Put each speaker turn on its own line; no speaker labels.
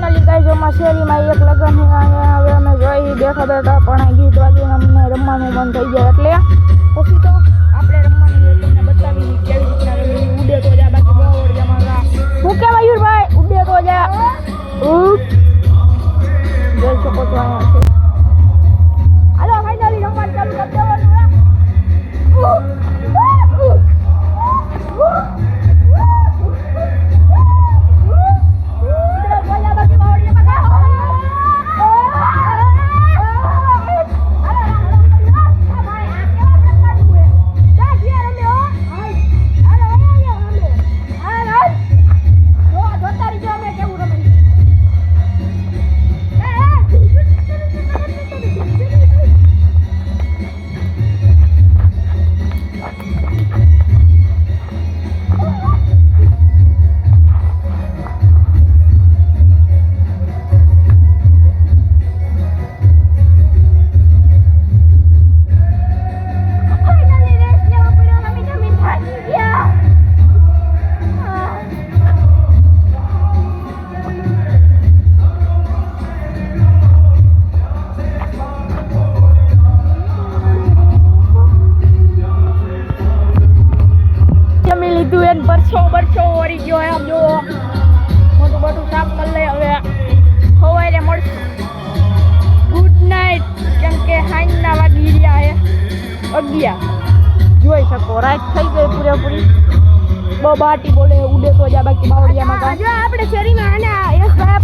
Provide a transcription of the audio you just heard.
finally guys અમારા શેરીમાં એક લગન છે હવે અમે જોઈ બેઠા બેઠા પણ ગીત વાગીને અમને રમવાનું મન થઈ જાય એટલે પછી તો આપણે રમવાની તમને બતાવી કેવી રીતના રમવી ઉડે તો જા બાકી બાવળિયામાં જા હું કે મયુરભાઈ ઉડે તો જા જોઈ શકો છો અહીંયા છે હાલો ફાઇનલી રમવાનું ચાલુ કરી દેવાનું બરસો વળી ગયો એમ જો મોટું બધું સાફ કરી લે હવે સવારે મળશું ગુડ નાઇટ કેમ કે હાઈના વાગી રહ્યા છે 11 જોઈ શકો રાત થઈ ગઈ પૂરેપૂરી બબાટી બોલે ઉડે તો જા બાકી બાવળિયામાં આપણે શેરીમાં